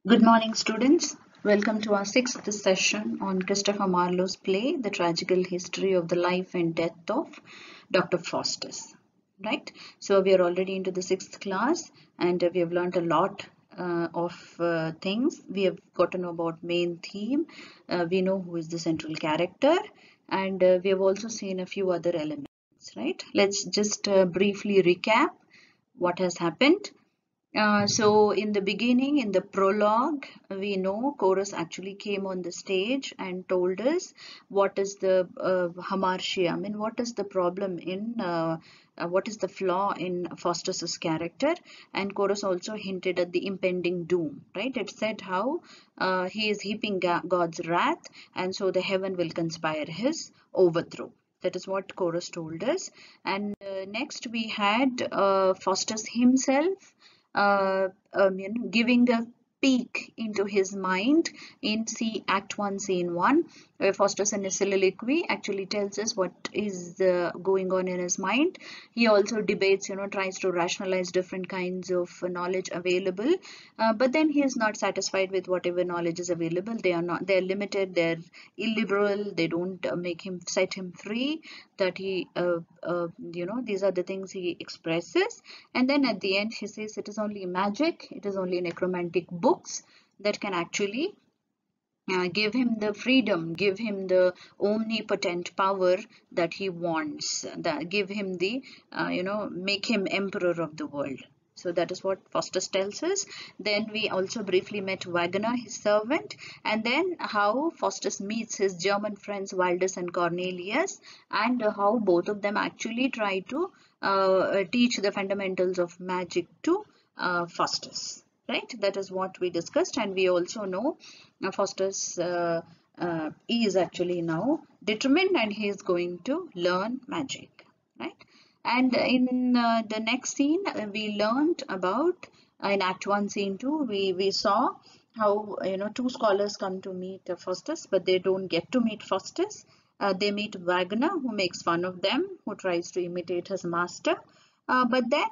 Good morning, students. Welcome to our sixth session on Christopher Marlowe's play, The Tragical History of the Life and Death of Dr. Faustus. Right? So we are already into the sixth class and we have learned a lot of things. We have got to know about main theme. We know who is the central character, and we have also seen a few other elements. Right? Let's just briefly recap what has happened. So in the beginning, in the prologue, we know chorus actually came on the stage and told us what is the hamartia. I mean, what is the problem in, what is the flaw in Faustus's character? And chorus also hinted at the impending doom, right? It said how he is heaping God's wrath, and so the heaven will conspire his overthrow. That is what chorus told us. And next we had Faustus himself giving a peek into his mind in Act 1, Scene 1, where Faustus in his soliloquy actually tells us what is going on in his mind. He also debates, tries to rationalize different kinds of knowledge available, but then he is not satisfied with whatever knowledge is available. They're limited, they're illiberal, they don't set him free, that these are the things he expresses. And then at the end he says it is only magic, it is only necromantic books that can actually give him the freedom, give him the omnipotent power that he wants, that give him the, make him emperor of the world. So that is what Faustus tells us. Then we also briefly met Wagner, his servant, and then how Faustus meets his German friends Waldus and Cornelius, and how both of them actually try to teach the fundamentals of magic to Faustus. Right? That is what we discussed, and we also know Faustus is actually now determined and he is going to learn magic. Right? And in the next scene, we learned about in Act 1, Scene 2, we saw how two scholars come to meet Faustus, but they don't get to meet Faustus. They meet Wagner, who makes fun of them, who tries to imitate his master. But then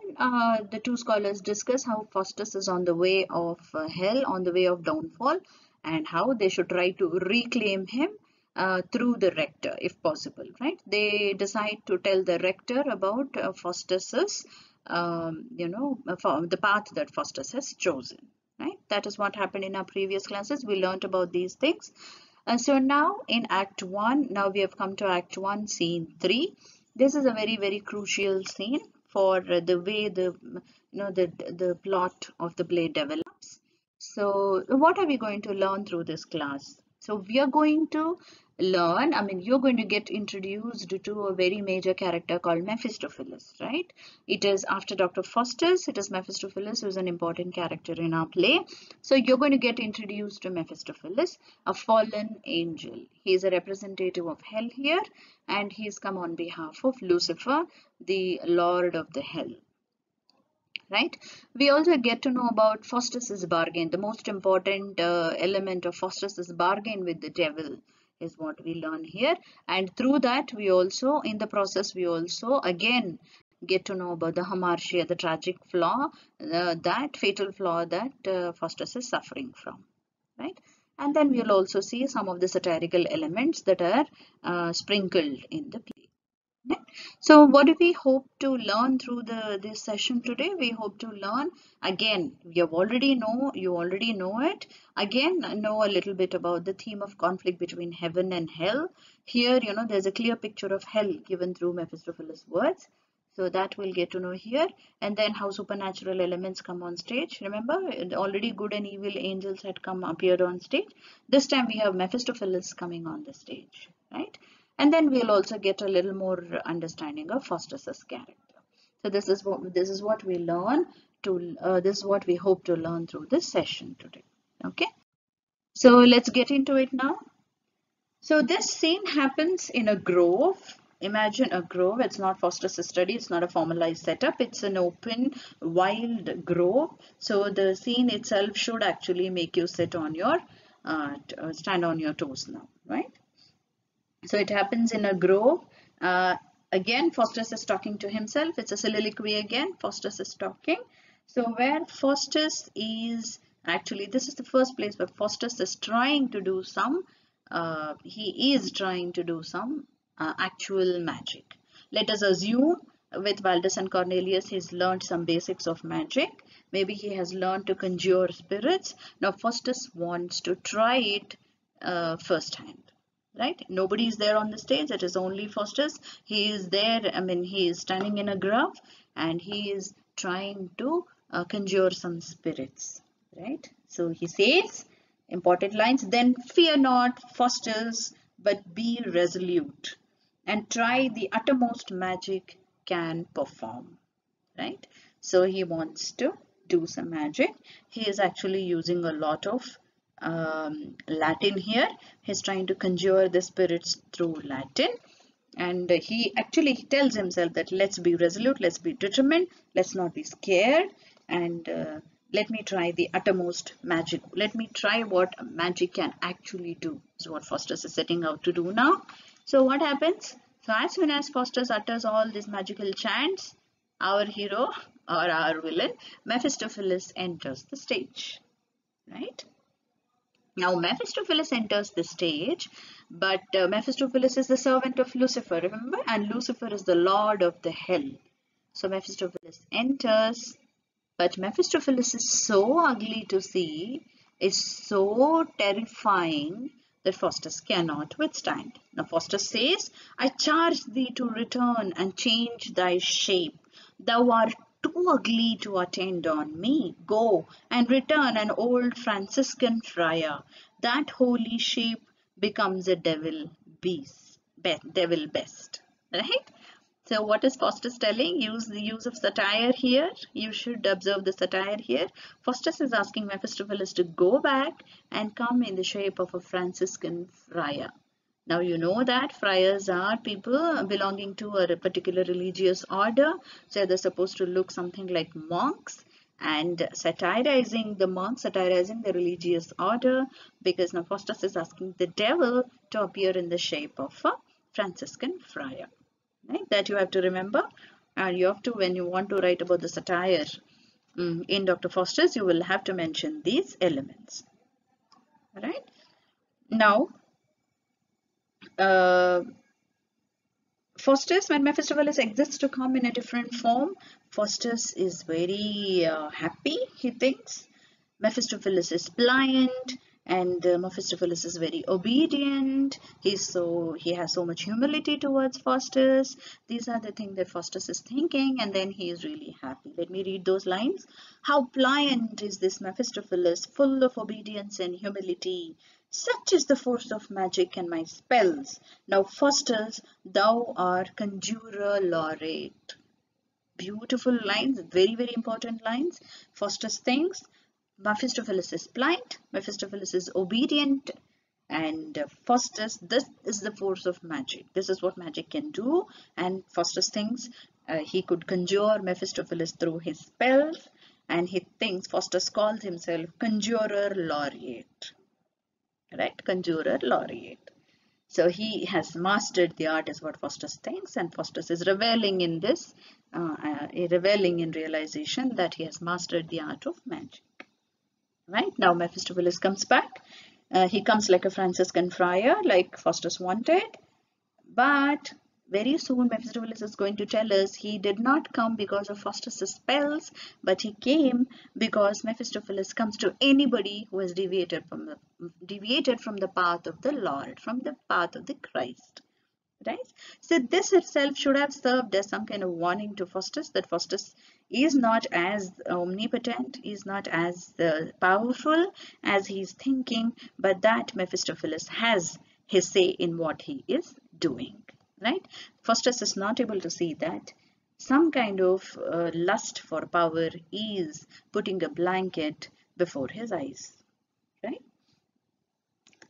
the two scholars discuss how Faustus is on the way of hell, on the way of downfall, and how they should try to reclaim him through the rector, if possible. Right? They decide to tell the rector about Faustus's, the path that Faustus has chosen. Right? That is what happened in our previous classes. We learned about these things. So now in Act 1, now we have come to Act 1, Scene 3. This is a very, very crucial scene for the way the plot of the play develops. So what are we going to learn through this class? So we are going to learn, you're going to get introduced to a very major character called Mephistopheles, right? It is after Dr. Faustus, it is Mephistopheles who is an important character in our play. So you're going to get introduced to Mephistopheles, a fallen angel. He is a representative of hell here, and he's come on behalf of Lucifer, the Lord of the hell. Right? We also get to know about Faustus's bargain. The most important element of Faustus's bargain with the devil is what we learn here. And through that, we also, in the process, we also again get to know about the hamartia, the tragic flaw, that fatal flaw that Faustus is suffering from. Right? And then we'll also see some of the satirical elements that are sprinkled in the play. So what do we hope to learn through this session today? We hope to learn, again, you already know it. Again, know a little bit about the theme of conflict between heaven and hell. Here, there's a clear picture of hell given through Mephistopheles' words. So that we'll get to know here. And then how supernatural elements come on stage. Remember, already good and evil angels had appeared on stage. This time we have Mephistopheles coming on the stage, right? And then we'll also get a little more understanding of Faustus's character. So this is what we learn this is what we hope to learn through this session today. Okay. So let's get into it now. So this scene happens in a grove. Imagine a grove. It's not Faustus's study. It's not a formalized setup. It's an open, wild grove. So the scene itself should actually make you sit on your, stand on your toes now, right? So it happens in a grove. Again, Faustus is talking to himself. It's a soliloquy again. Faustus is talking. So where Faustus is Actually, this is the first place where Faustus is trying to do some, actual magic. Let us assume with Valdus and Cornelius, he's learned some basics of magic. Maybe he has learned to conjure spirits. Now Faustus wants to try it firsthand. Right? Nobody is there on the stage. It is only Faustus. He is there. I mean, he is standing in a grove and he is trying to conjure some spirits. Right? So he says, important lines, then fear not, Faustus, but be resolute and try the uttermost magic can perform. Right? So he wants to do some magic. He is actually using a lot of Latin here. He's trying to conjure the spirits through Latin, and he actually tells himself that let's be resolute, let's be determined, let's not be scared, and let me try the uttermost magic. Let me try what magic can actually do, is what Faustus is setting out to do now. So what happens? So as soon as Faustus utters all these magical chants, our hero or our villain Mephistopheles enters the stage. Right? Now Mephistopheles enters the stage, but Mephistopheles is the servant of Lucifer, remember? And Lucifer is the lord of the hell. So Mephistopheles enters, but Mephistopheles is so ugly to see, is so terrifying that Faustus cannot withstand. Now Faustus says, I charge thee to return and change thy shape. Thou art too ugly to attend on me. Go and return an old Franciscan friar. That holy shape becomes a devil beast, devil best. Right? So what is Faustus telling? Use the use of satire here. You should observe the satire here. Faustus is asking Mephistopheles to go back and come in the shape of a Franciscan friar. Now you know that friars are people belonging to a particular religious order. So they're supposed to look something like monks, and satirizing the monks, satirizing the religious order, because now Faustus is asking the devil to appear in the shape of a Franciscan friar. Right? That you have to remember, and you have to, when you want to write about the satire in Dr. Faustus, you will have to mention these elements. Right? Now, Faustus, when Mephistopheles exists to come in a different form, Faustus is very happy, he thinks. Mephistopheles is blind, and Mephistopheles is very obedient. He has so much humility towards Faustus. These are the things that Faustus is thinking, and then he is really happy. Let me read those lines. How pliant is this Mephistopheles, full of obedience and humility. Such is the force of magic and my spells. Now, Faustus, thou art conjurer laureate. Beautiful lines, very, very important lines. Faustus thinks Mephistopheles is blind, Mephistopheles is obedient, and Faustus, this is the force of magic. This is what magic can do, and Faustus thinks he could conjure Mephistopheles through his spells, and he thinks Faustus calls himself conjurer laureate. Right? Conjurer laureate. So he has mastered the art, is what Faustus thinks, and Faustus is reveling in this, reveling in realization that he has mastered the art of magic. Right? Now Mephistopheles comes back. He comes like a Franciscan friar, like Faustus wanted, but very soon Mephistopheles is going to tell us he did not come because of Faustus' spells, but he came because Mephistopheles comes to anybody who has deviated from the path of the Lord, from the path of the Christ. Right? So this itself should have served as some kind of warning to Faustus, that Faustus is not as omnipotent, is not as powerful as he is thinking, but that Mephistopheles has his say in what he is doing. Right? Faustus is not able to see that some kind of lust for power is putting a blanket before his eyes. Right?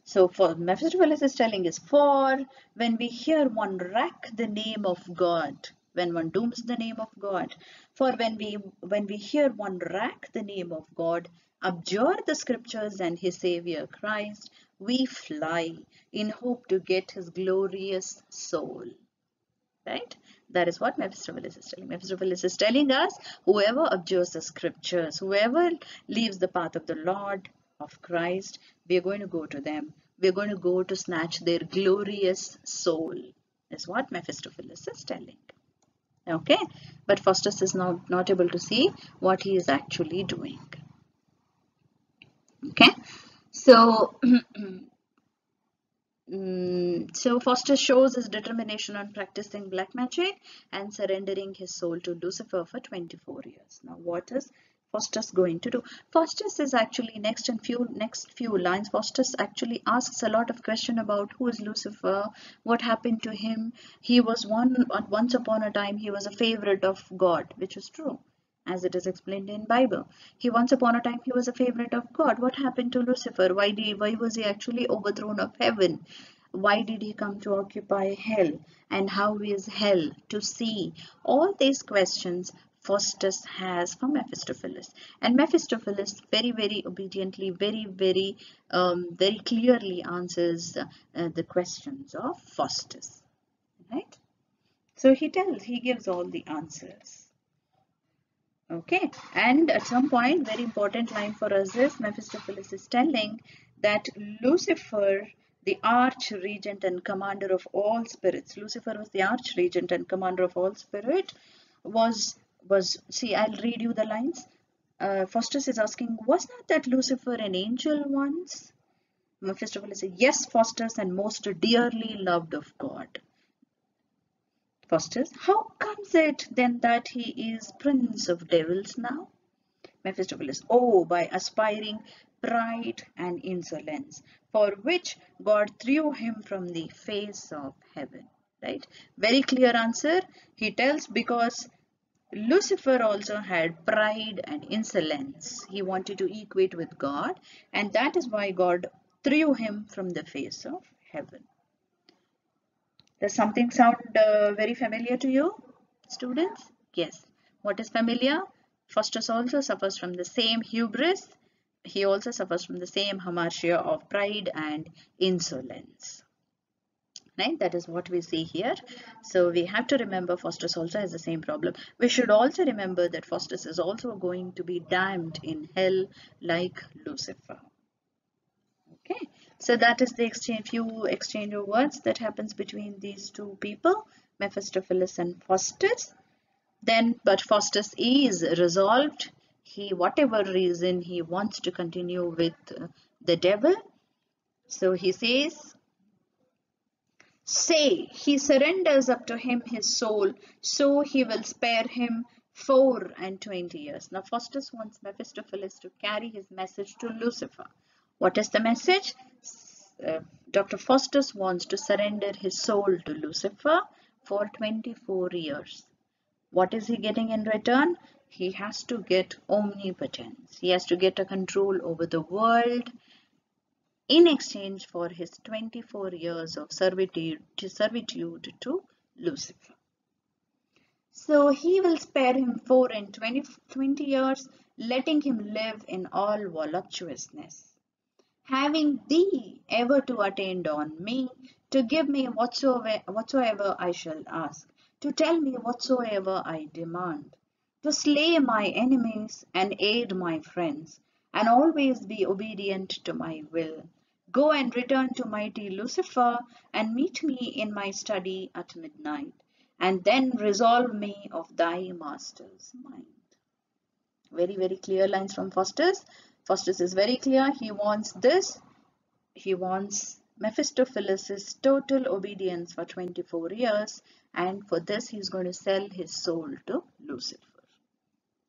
So for Mephistopheles is telling us, for when we hear one rack the name of God, when one dooms the name of God, for when we hear one rack the name of God, abjure the scriptures and his Savior Christ, we fly in hope to get his glorious soul. Right? That is what Mephistopheles is telling. Mephistopheles is telling us, whoever observes the scriptures, whoever leaves the path of the Lord, of Christ, we are going to go to them. We are going to go to snatch their glorious soul, is what Mephistopheles is telling. Okay, but Faustus is not able to see what he is actually doing. Okay, so so Faustus shows his determination on practicing black magic and surrendering his soul to Lucifer for 24 years. Now, what is Faustus going to do? Faustus is actually next few lines. Faustus actually asks a lot of question about who is Lucifer, what happened to him. He was once upon a time he was a favorite of God, which is true, as it is explained in Bible. Once upon a time he was a favorite of God. What happened to Lucifer? Why was he actually overthrown of heaven? Why did he come to occupy hell? And how is hell to see? All these questions Faustus has for Mephistopheles. And Mephistopheles very obediently, very clearly answers the questions of Faustus. Right? So he gives all the answers. Okay, and at some point, very important line for us is Mephistopheles is telling that Lucifer, the arch-regent and commander of all spirits, Lucifer was the arch-regent and commander of all spirit, see, I'll read you the lines. Faustus is asking, was not that Lucifer an angel once? Mephistopheles says, yes, Faustus, and most dearly loved of God. Faustus, how comes it then that he is prince of devils now? Mephistopheles, oh, by aspiring pride and insolence, for which God threw him from the face of heaven. Right? Very clear answer. He tells because Lucifer also had pride and insolence. He wanted to equate with God, and that is why God threw him from the face of heaven. Does something sound very familiar to you, students? Yes. What is familiar? Faustus also suffers from the same hubris. He also suffers from the same hamartia of pride and insolence. Right? That is what we see here. So we have to remember Faustus also has the same problem. We should also remember that Faustus is also going to be damned in hell like Lucifer. Okay, so that is the exchange of words that happens between these two people, Mephistopheles and Faustus. But Faustus is resolved. Whatever reason, he wants to continue with the devil. So he says, say he surrenders up to him his soul, so he will spare him 24 years. Now Faustus wants Mephistopheles to carry his message to Lucifer. What is the message? Dr. Faustus wants to surrender his soul to Lucifer for 24 years. What is he getting in return? He has to get omnipotence. He has to get a control over the world in exchange for his 24 years of servitude to Lucifer. So he will spare him 20 years, letting him live in all voluptuousness. Having thee ever to attend on me, to give me whatsoever I shall ask, to tell me whatsoever I demand, to slay my enemies and aid my friends, and always be obedient to my will. Go and return to mighty Lucifer, and meet me in my study at midnight, and then resolve me of thy master's mind. Very clear lines from Faustus. Faustus is very clear. He wants this. He wants Mephistopheles' total obedience for 24 years, and for this he is going to sell his soul to Lucifer.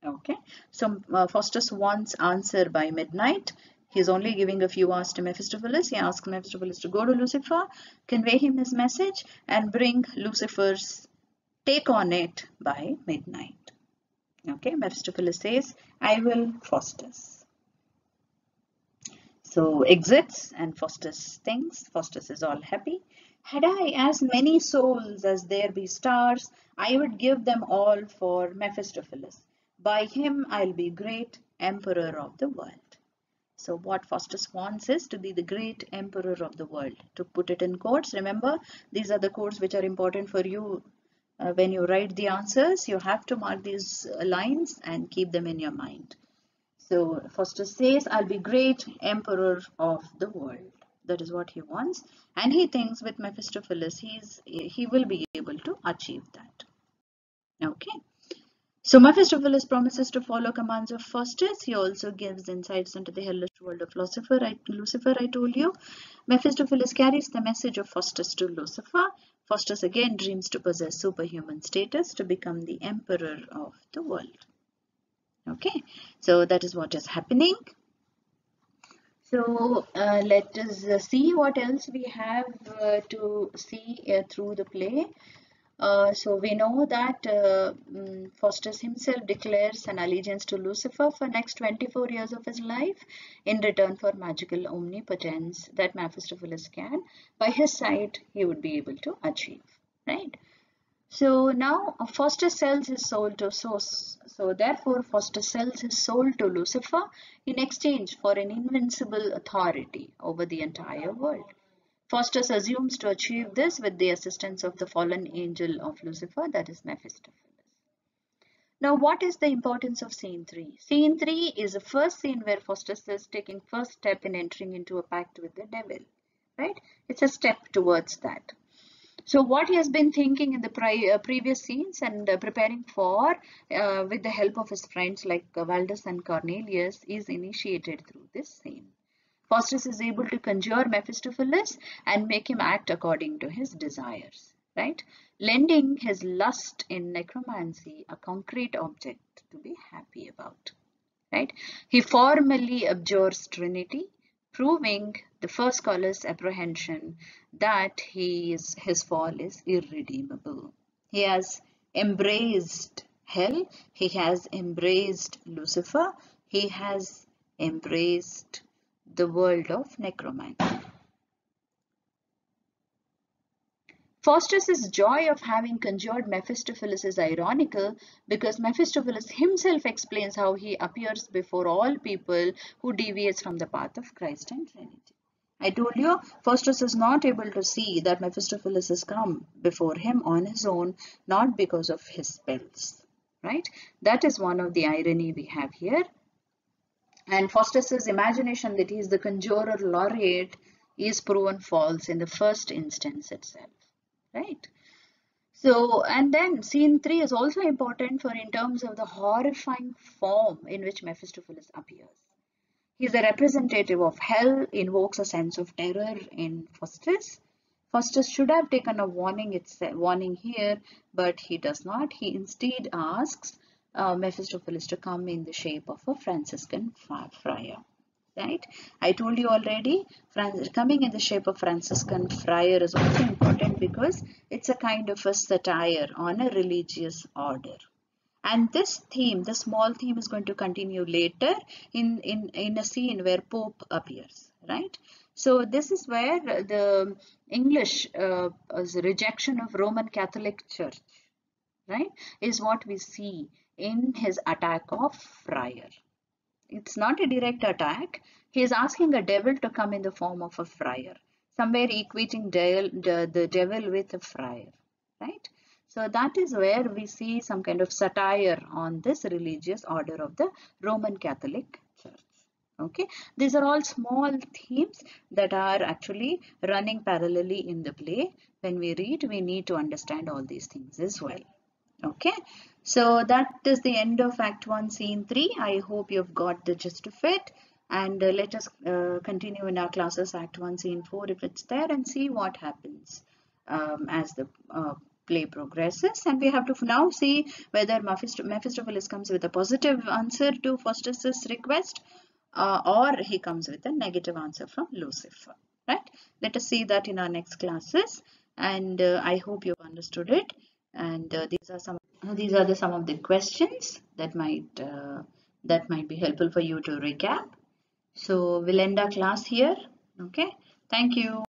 Okay, so Faustus wants answer by midnight. He is only giving a few hours to Mephistopheles. He asks Mephistopheles to go to Lucifer, convey him his message, and bring Lucifer's take on it by midnight. Okay, Mephistopheles says, I will, Faustus. So exits, and Faustus thinks, Faustus is all happy. Had I as many souls as there be stars, I would give them all for Mephistopheles. By him I'll be great emperor of the world. So what Faustus wants is to be the great emperor of the world. To put it in quotes, remember, these are the quotes which are important for you when you write the answers, you have to mark these lines and keep them in your mind. So Faustus says, I'll be great emperor of the world. That is what he wants. And he thinks with Mephistopheles, he will be able to achieve that. Okay. So Mephistopheles promises to follow commands of Faustus. He also gives insights into the hellish world of Lucifer. I told you. Mephistopheles carries the message of Faustus to Lucifer. Faustus again dreams to possess superhuman status to become the emperor of the world. Okay, so that is what is happening. So let us see what else we have to see through the play. So we know that Faustus himself declares an allegiance to Lucifer for next 24 years of his life in return for magical omnipotence that Mephistopheles can, by his side, he would be able to achieve, right? So now Faustus sells his soul to so therefore Faustus sells his soul to Lucifer in exchange for an invincible authority over the entire world. Faustus assumes to achieve this with the assistance of the fallen angel of Lucifer, that is Mephistopheles. Now, what is the importance of scene 3? Scene 3 is the first scene where Faustus is taking first step in entering into a pact with the devil, right? It's a step towards that. So what he has been thinking in the previous scenes and preparing for with the help of his friends like Valdus and Cornelius is initiated through this scene. Faustus is able to conjure Mephistopheles and make him act according to his desires, right? Lending his lust in necromancy a concrete object to be happy about, right? He formally abjures Trinity, proving the first scholar's apprehension that his fall is irredeemable. He has embraced hell, he has embraced Lucifer, he has embraced the world of necromancy. Faustus's joy of having conjured Mephistopheles is ironical because Mephistopheles himself explains how he appears before all people who deviates from the path of Christ and Trinity. I told you, Faustus is not able to see that Mephistopheles has come before him on his own, not because of his spells, right? That is one of the irony we have here. And Faustus's imagination that he is the conjurer laureate is proven false in the first instance itself, right? So, and then scene 3 is also important for in terms of the horrifying form in which Mephistopheles appears. He is a representative of hell, invokes a sense of terror in Faustus. Faustus should have taken a warning here, but he does not. He instead asks Mephistopheles to come in the shape of a Franciscan friar, right? I told you already, coming in the shape of Franciscan friar is also important because it's a kind of a satire on a religious order. And this theme, the small theme, is going to continue later in a scene where Pope appears, right? So this is where the English rejection of Roman Catholic Church, right, is what we see in his attack of friar. It's not a direct attack. He is asking a devil to come in the form of a friar, somewhere equating the devil with a friar, right? So that is where we see some kind of satire on this religious order of the Roman Catholic Church. Okay, these are all small themes that are actually running parallelly in the play. When we read, we need to understand all these things as well. Okay, so that is the end of Act 1, Scene 3. I hope you've got the gist of it. And let us continue in our classes, Act 1, Scene 4, if it's there, and see what happens as the play progresses. And we have to now see whether Mephistopheles comes with a positive answer to Faustus's request or he comes with a negative answer from Lucifer. Right? Let us see that in our next classes. And I hope you've understood it. And these are some of the questions that might be helpful for you to recap. So we'll end our class here. Okay. Thank you.